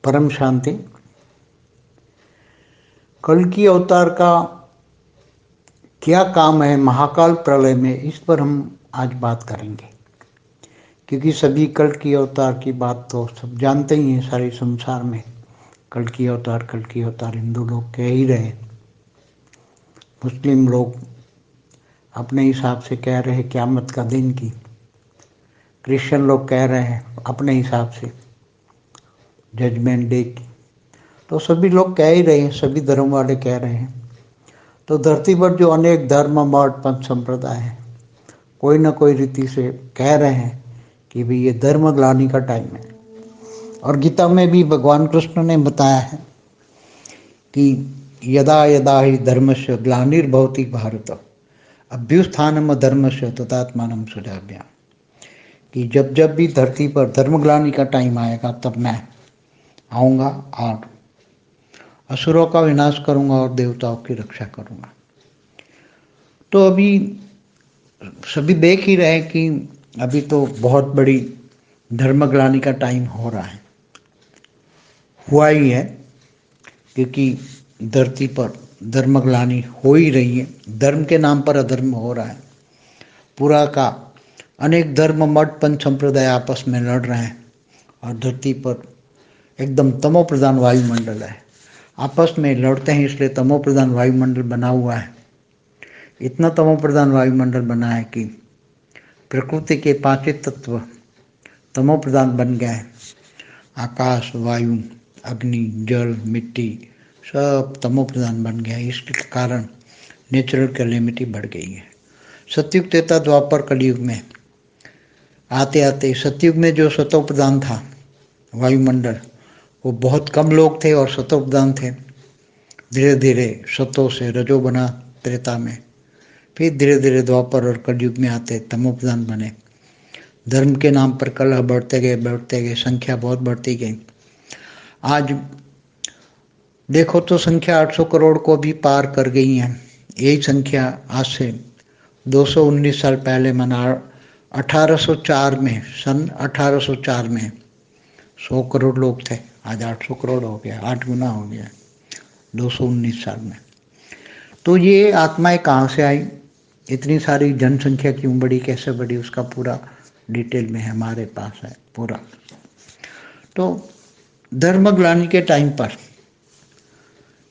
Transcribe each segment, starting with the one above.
परम शांति। कल की अवतार का क्या काम है महाकाल प्रलय में, इस पर हम आज बात करेंगे। क्योंकि सभी कल की अवतार की बात तो सब जानते ही हैं सारे संसार में। कल की अवतार हिंदू लोग कह ही रहे, मुस्लिम लोग अपने हिसाब से कह रहे क़यामत का दिन की, क्रिश्चियन लोग कह रहे हैं अपने हिसाब से जजमेंट डे की। तो सभी लोग कह ही रहे हैं, सभी धर्म वाले कह रहे हैं। तो धरती पर जो अनेक धर्म मठ पंथ संप्रदाय है, कोई ना कोई रीति से कह रहे हैं कि भाई ये धर्म ग्लानि का टाइम है। और गीता में भी भगवान कृष्ण ने बताया है कि यदा यदा ही धर्मस्य ग्लानिर्भवति भारत अभ्युत्थानम धर्मस्य तदात्मानं सृजाम्यहम्। कि जब जब भी धरती पर धर्मग्लानि का टाइम आएगा तब मैं आऊँगा और असुरों का विनाश करूँगा और देवताओं की रक्षा करूँगा। तो अभी सभी देख ही रहे कि अभी तो बहुत बड़ी धर्मग्लानि का टाइम हो रहा है, हुआ ही है। क्योंकि धरती पर धर्मग्लानि हो ही रही है, धर्म के नाम पर अधर्म हो रहा है। पूरा का अनेक धर्म मठ पंथ संप्रदाय आपस में लड़ रहे हैं और धरती पर एकदम तमो प्रधान वायुमंडल है। आपस में लड़ते हैं इसलिए तमो प्रधान वायुमंडल बना हुआ है। इतना तमो प्रधान वायुमंडल बना है कि प्रकृति के पांचों तत्व तमो प्रधान बन गए हैं। आकाश, वायु, अग्नि, जल, मिट्टी सब तमो प्रधान बन गया है। इसके कारण नेचुरल कैलेमिटी बढ़ गई है। सतयुग त्रेता द्वापर कलयुग में आते आते सतयुग में जो सतो प्रधान था वायुमंडल, वो बहुत कम लोग थे और सतो प्रधान थे। धीरे धीरे सतो से रजो बना त्रेता में, फिर धीरे धीरे द्वापर और कलयुग में आते तमो प्रधान बने। धर्म के नाम पर कलह बढ़ते गए, संख्या बहुत बढ़ती गई। आज देखो तो संख्या 800 करोड़ को भी पार कर गई है। यही संख्या आज से 219 साल पहले मना 1804 में, सन 1804 में 100 करोड़ लोग थे, आज 800 करोड़ हो गया, 8 गुना हो गया 219 साल में। तो ये आत्माएं कहाँ से आई, इतनी सारी जनसंख्या क्यों बढ़ी, कैसे बढ़ी, उसका पूरा डिटेल में हमारे पास है पूरा। तो धर्मग्लानि के टाइम पर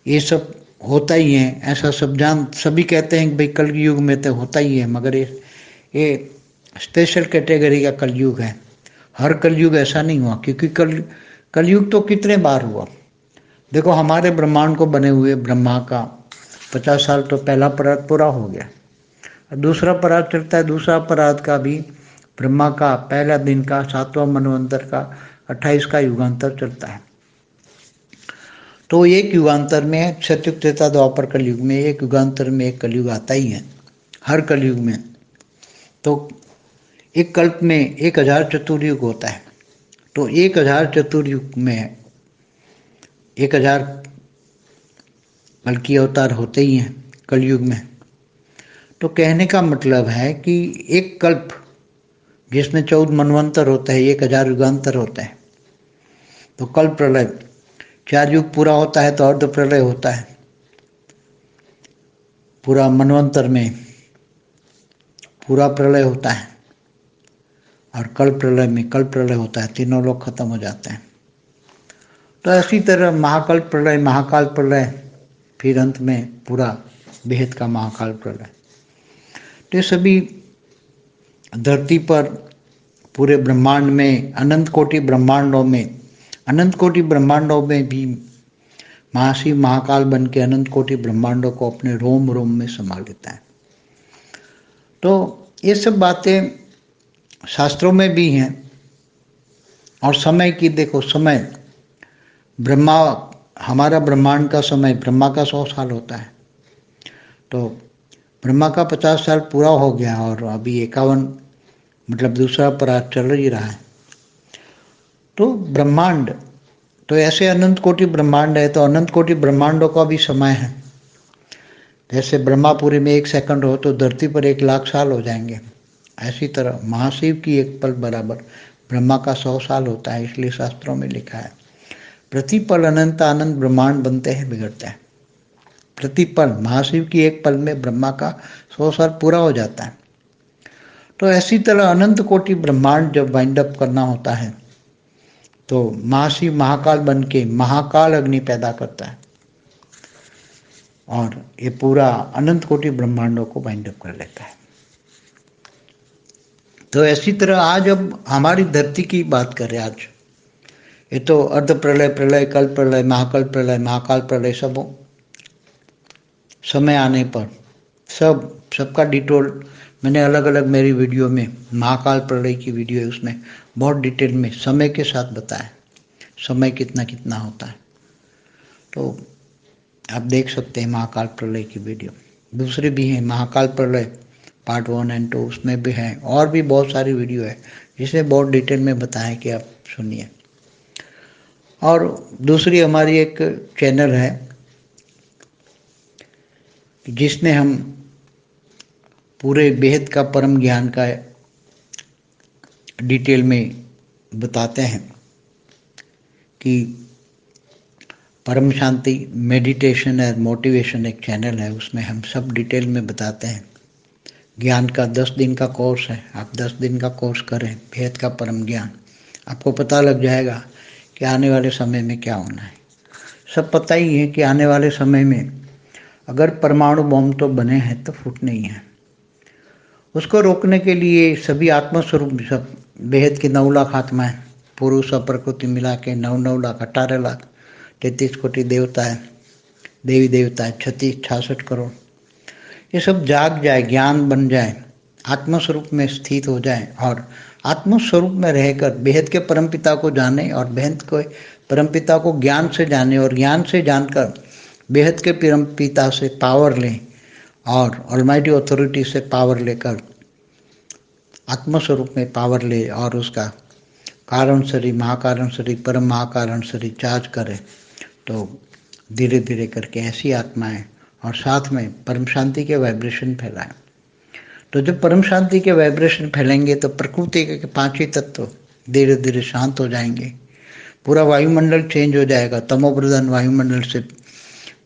ये सब होता ही है, ऐसा सभी कहते हैं कि भाई कलयुग में तो होता ही है, मगर ये स्पेशल कैटेगरी का कलयुग है। हर कलयुग ऐसा नहीं हुआ, क्योंकि कलयुग तो कितने बार हुआ। देखो हमारे ब्रह्मांड को बने हुए ब्रह्मा का 50 साल तो पहला परात पूरा हो गया, दूसरा परात चलता है। दूसरा परात का भी ब्रह्मा का पहला दिन का 7वां मनवंतर का 28 का युगांतर चलता है। तो एक युगांतर में सतयुग त्रेता द्वापर कलयुग में एक युगांतर में एक कलयुग आता ही है, हर कलयुग में। तो एक कल्प में 1000 चतुर्युग होता है। तो 1000 चतुर्युग में 1000 कल की अवतार होते ही हैं कलयुग में। तो कहने का मतलब है कि एक कल्प जिसमें 14 मनवंतर होता है, 1000 युगांतर होता है। तो कल प्रलय 4 युग पूरा होता है तो अर्ध प्रलय होता है। पूरा मनवंतर में पूरा प्रलय होता है और कल प्रलय में कल प्रलय होता है, तीनों लोग खत्म हो जाते हैं। तो ऐसी तरह महाकाल प्रलय, फिर अंत में पूरा बेहद का महाकाल प्रलय। तो सभी धरती पर पूरे ब्रह्मांड में अनंत कोटि ब्रह्मांडों में भी महाशिव महाकाल बन के अनंत कोटि ब्रह्मांडों को अपने रोम रोम में समा लेता है। तो ये सब बातें शास्त्रों में भी हैं। और समय की देखो, समय हमारा ब्रह्मांड का समय ब्रह्मा का 100 साल होता है। तो ब्रह्मा का 50 साल पूरा हो गया और अभी 51 मतलब दूसरा परात चल ही रहा है। तो ब्रह्मांड तो ऐसे अनंत कोटि ब्रह्मांड है, तो अनंत कोटि ब्रह्मांडों का भी समय है। जैसे ब्रह्मापुरी में 1 सेकंड हो तो धरती पर 1 लाख साल हो जाएंगे। ऐसी तरह महाशिव की एक पल बराबर ब्रह्मा का 100 साल होता है। इसलिए शास्त्रों में लिखा है प्रतिपल अनंत आनंद ब्रह्मांड बनते हैं, बिगड़ते हैं। प्रतिपल महाशिव की एक पल में ब्रह्मा का 100 साल पूरा हो जाता है। तो ऐसी तरह अनंत कोटि ब्रह्मांड जब वाइंड अप करना होता है तो महाशिव महाकाल बन के महाकाल अग्नि पैदा करता है और ये पूरा अनंत कोटि ब्रह्मांडों को वाइंड अप कर लेता है। तो ऐसी तरह आज अब हमारी धरती की बात करें, आज ये तो अर्ध प्रलय, प्रलय, कल प्रलय, महाकाल प्रलय सब समय आने पर सबका डिटेल मैंने अलग अलग मेरी वीडियो में, महाकाल प्रलय की वीडियो है, उसमें बहुत डिटेल में समय के साथ बताया समय कितना कितना होता है। तो आप देख सकते हैं महाकाल प्रलय की वीडियो। दूसरी भी है महाकाल प्रलय पार्ट 1 और 2, उसमें भी है और भी बहुत सारी वीडियो है जिसे बहुत डिटेल में बताया कि आप सुनिए। और दूसरी हमारी एक चैनल है जिसमें हम पूरे बेहद का परम ज्ञान का डिटेल में बताते हैं कि परम शांति मेडिटेशन और मोटिवेशन एक चैनल है, उसमें हम सब डिटेल में बताते हैं। ज्ञान का 10 दिन का कोर्स है, आप 10 दिन का कोर्स करें बेहद का परम ज्ञान, आपको पता लग जाएगा कि आने वाले समय में क्या होना है। सब पता ही है कि आने वाले समय में अगर परमाणु बम तो बने हैं तो फूटने ही हैं। उसको रोकने के लिए सभी आत्मस्वरूप, सब बेहद की 9 लाख आत्माएं, पुरुष और प्रकृति मिला के 9 लाख 18 लाख 33 कोटि देवता है, देवी देवता है, 66 करोड़, ये सब जाग जाए, ज्ञान बन जाए, आत्मस्वरूप में स्थित हो जाए और आत्मस्वरूप में रहकर बेहद के परमपिता को जाने और बेहद के परमपिता को ज्ञान से जाने और ज्ञान से जानकर बेहद के परमपिता से पावर लें और ऑलमाइटी अथॉरिटी से पावर लेकर आत्मस्वरूप में पावर ले और उसका कारण शरीर, महाकारण शरीर, परम महाकारण शरीर चार्ज करें। तो धीरे धीरे करके ऐसी आत्माएं और साथ में परम शांति के वाइब्रेशन फैलाएं। तो जब परम शांति के वाइब्रेशन फैलेंगे तो प्रकृति के 5 ही तत्व धीरे धीरे शांत हो जाएंगे, पूरा वायुमंडल चेंज हो जाएगा, तमोप्रधान वायुमंडल से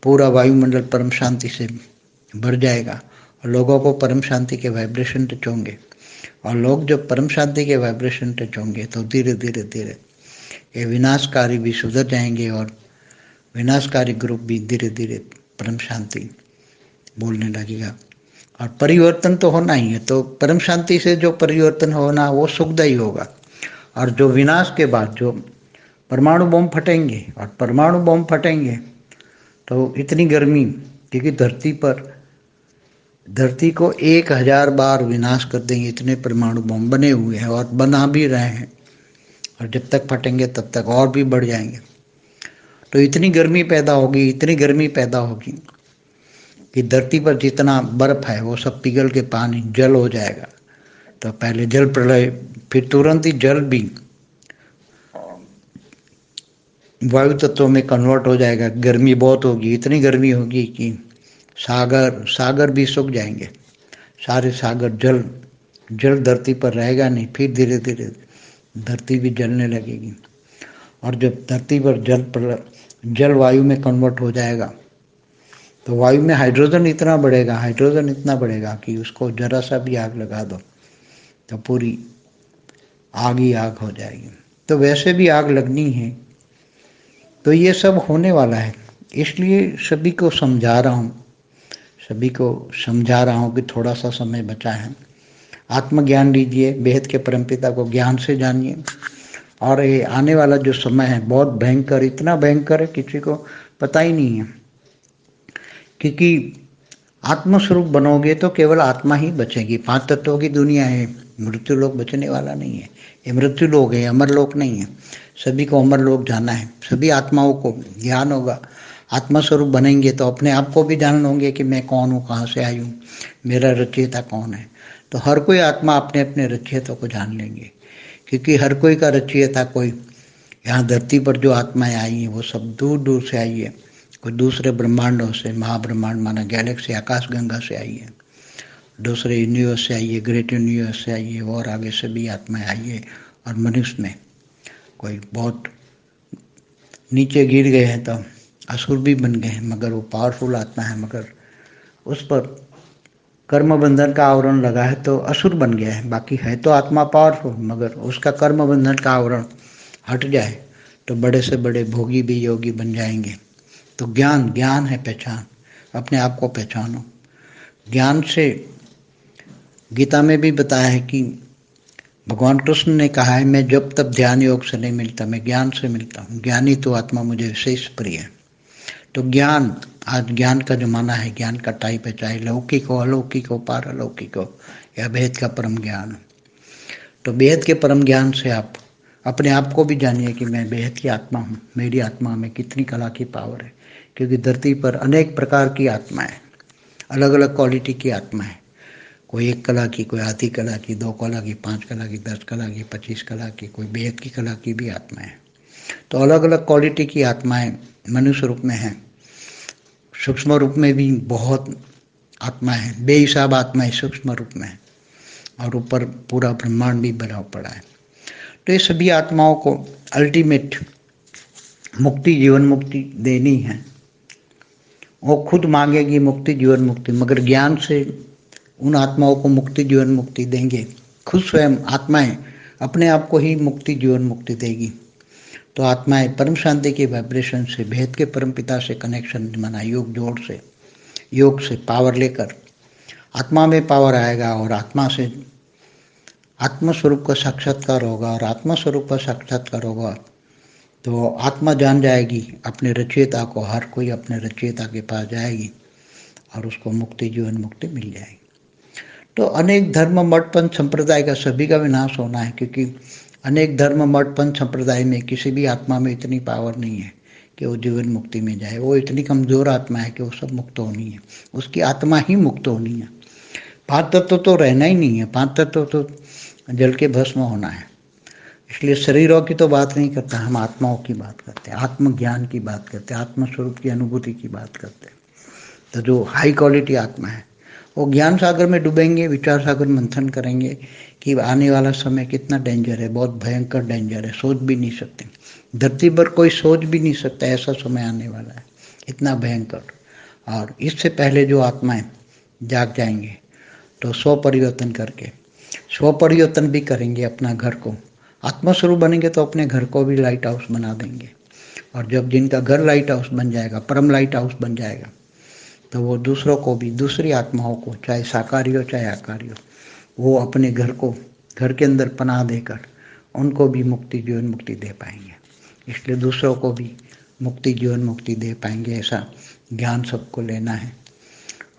पूरा वायुमंडल परम शांति से भर जाएगा और लोगों को परम शांति के वाइब्रेशन टच होंगे। और लोग जब परम शांति के वाइब्रेशन टच होंगे तो धीरे धीरे धीरे ये विनाशकारी भी सुधर जाएंगे और विनाशकारी ग्रुप भी धीरे धीरे परम शांति बोलने लगेगा। और परिवर्तन तो होना ही है, तो परम शांति से जो परिवर्तन होना वो सुखदायी होगा। और जो विनाश के बाद जो परमाणु बम फटेंगे और परमाणु बम फटेंगे तो इतनी गर्मी, क्योंकि धरती को 1000 बार विनाश कर देंगे, इतने परमाणु बम बने हुए हैं और बना भी रहे हैं और जब तक फटेंगे तब तक और भी बढ़ जाएंगे। तो इतनी गर्मी पैदा होगी, इतनी गर्मी पैदा होगी कि धरती पर जितना बर्फ है वो सब पिघल के पानी जल हो जाएगा। तो पहले जल प्रलय, फिर तुरंत ही जल भी वायु तत्वों में कन्वर्ट हो जाएगा। गर्मी बहुत होगी, इतनी गर्मी होगी कि सागर भी सूख जाएंगे, सारे सागर जल धरती पर रहेगा नहीं। फिर धीरे धीरे धरती भी जलने लगेगी और जब धरती पर जल वायु में कन्वर्ट हो जाएगा तो वायु में हाइड्रोजन इतना बढ़ेगा कि उसको जरा सा भी आग लगा दो तो पूरी आग ही आग हो जाएगी। तो वैसे भी आग लगनी है। तो ये सब होने वाला है, इसलिए सभी को समझा रहा हूँ कि थोड़ा सा समय बचा है, आत्मज्ञान लीजिए, बेहद के परमपिता को ज्ञान से जानिए। और ये आने वाला जो समय है बहुत भयंकर, इतना भयंकर है किसी को पता ही नहीं है, क्योंकि आत्मस्वरूप बनोगे तो केवल आत्मा ही बचेगी। 5 तत्वों की दुनिया है, मृत्यु लोक बचने वाला नहीं है। ये मृत्यु लोक है, अमर लोक नहीं है। सभी को अमर लोक जाना है, सभी आत्माओं को ज्ञान होगा। आत्मा स्वरूप बनेंगे तो अपने आप को भी जान लोगे कि मैं कौन हूँ, कहाँ से आई हूँ, मेरा रचयिता कौन है। तो हर कोई आत्मा अपने अपने रचयिता को जान लेंगे, क्योंकि हर कोई का रचयिता कोई, यहाँ धरती पर जो आत्माएं आई हैं वो सब दूर दूर से आई है। कोई दूसरे ब्रह्मांडों से, महाब्रह्मांड माना गैलेक्सी आकाश गंगा से आई है, दूसरे यूनिवर्स से आई है, ग्रेट यूनिवर्स से आई है, और आगे से भी आत्माएं आई है। और मनुष्य में कोई बहुत नीचे गिर गए हैं तो असुर भी बन गए हैं, मगर वो पावरफुल आत्मा है, मगर उस पर कर्म बंधन का आवरण लगा है तो असुर बन गया है। बाकी है तो आत्मा पावरफुल, मगर उसका कर्म बंधन का आवरण हट जाए तो बड़े से बड़े भोगी भी योगी बन जाएंगे। तो ज्ञान, ज्ञान है पहचान, अपने आप को पहचानो। ज्ञान से गीता में भी बताया है कि भगवान कृष्ण ने कहा है, मैं जब तब ध्यान योग से नहीं मिलता, मैं ज्ञान से मिलता हूँ। ज्ञानी तो आत्मा मुझे विशेष प्रिय है। तो ज्ञान, आज ज्ञान का जमाना है, ज्ञान का टाइप है, चाहे लौकिक हो, अलौकिक हो, पारलौकिक हो, या बेहद का परम ज्ञान हो। तो बेहद के परम ज्ञान से आप अपने आप को भी जानिए कि मैं बेहद की आत्मा हूँ, मेरी आत्मा में कितनी कला की पावर है। क्योंकि धरती पर अनेक प्रकार की आत्माएं, अलग अलग क्वालिटी की आत्मा है। कोई 1 कला की, कोई आधी कला की, 2 कला की, 5 कला की, 10 कला की, 25 कला की, कोई बेहद की कला की भी आत्मा है। तो अलग अलग क्वालिटी की आत्माएं मनुष्य रूप में हैं। सूक्ष्म रूप में भी बहुत आत्मा है, बेहिसाब आत्माएं सूक्ष्म रूप में है, और ऊपर पूरा ब्रह्मांड भी भरा पड़ा है। तो ये सभी आत्माओं को अल्टीमेट मुक्ति, जीवन मुक्ति देनी है। वो खुद मांगेगी मुक्ति, जीवन मुक्ति, मगर ज्ञान से उन आत्माओं को मुक्ति, जीवन मुक्ति देंगे। खुद स्वयं आत्माएं अपने आप को ही मुक्ति, जीवन मुक्ति देगी। तो आत्माएं परम शांति के वाइब्रेशन से, भेद के परम पिता से कनेक्शन बना, योग जोड़ से, योग से पावर लेकर आत्मा में पावर आएगा, और आत्मा से आत्मस्वरूप का साक्षात्कार होगा। और आत्मस्वरूप का साक्षात्कार होगा तो आत्मा जान जाएगी अपने रचयिता को, हर कोई अपने रचयिता के पास जाएगी और उसको मुक्ति, जीवन मुक्ति मिल जाएगी। तो अनेक धर्म, मठ, पंथ, संप्रदाय का सभी का विनाश होना है, क्योंकि अनेक धर्म, मठ, पंथ, संप्रदाय में किसी भी आत्मा में इतनी पावर नहीं है कि वो जीवन मुक्ति में जाए। वो इतनी कमजोर आत्मा है कि वो सब मुक्त होनी है, उसकी आत्मा ही मुक्त होनी है। 5 तत्व तो रहना ही नहीं है, 5 तत्व तो जल के भस्म होना है। इसलिए शरीरों की तो बात नहीं करता, हम आत्माओं की बात करते हैं, आत्मज्ञान की बात करते हैं, आत्मस्वरूप की अनुभूति की बात करते हैं। तो जो हाई क्वालिटी आत्मा है वो ज्ञान सागर में डूबेंगे, विचार सागर मंथन करेंगे कि आने वाला समय कितना डेंजर है, बहुत भयंकर डेंजर है, सोच भी नहीं सकते। धरती पर कोई सोच भी नहीं सकता ऐसा समय आने वाला है, इतना भयंकर। और इससे पहले जो आत्माएं जाग जाएंगे तो स्व परिवर्तन करके, स्व परिवर्तन भी करेंगे, अपना घर को आत्मस्वरूप बनेंगे तो अपने घर को भी लाइट हाउस बना देंगे। और जब जिनका घर लाइट हाउस बन जाएगा, परम लाइट हाउस बन जाएगा, तो वो दूसरों को भी, दूसरी आत्माओं को, चाहे साकारी हो चाहे आकारी हो, वो अपने घर को, घर के अंदर पनाह देकर उनको भी मुक्ति, जीवन मुक्ति दे पाएंगे। इसलिए दूसरों को भी मुक्ति, जीवन मुक्ति दे पाएंगे, ऐसा ज्ञान सबको लेना है।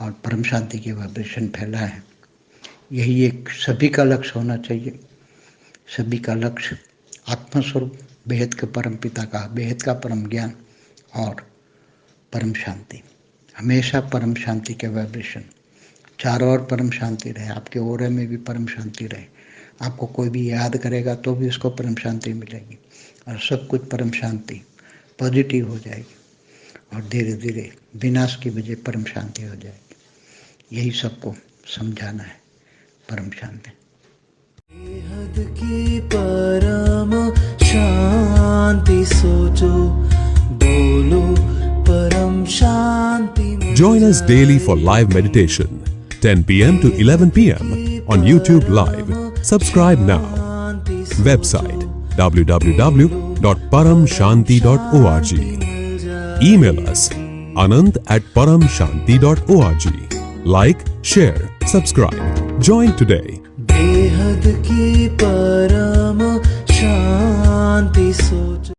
और परम शांति की वाइब्रेशन फैला है, यही एक सभी का लक्ष्य होना चाहिए। सभी का लक्ष्य आत्मस्वरूप, बेहद के परम पिता का, बेहद का परम ज्ञान और परम शांति। हमेशा परम शांति के वाइब्रेशन, चारों ओर परम शांति रहे, आपके ओरे में भी परम शांति रहे। आपको कोई भी याद करेगा तो भी उसको परम शांति मिलेगी, और सब कुछ परम शांति पॉजिटिव हो जाएगी, और धीरे धीरे विनाश की बजाय परम शांति हो जाएगी। यही सबको समझाना है, परम शांति। बेहद की परम शांति सोचो, बोलो परम शांति। Join us daily for live meditation, 10 p.m. to 11 p.m. on YouTube Live. Subscribe now. Website www.paramshanti.org. Email us anant@paramshanti.org. Like, share, subscribe. Join today. बेहद की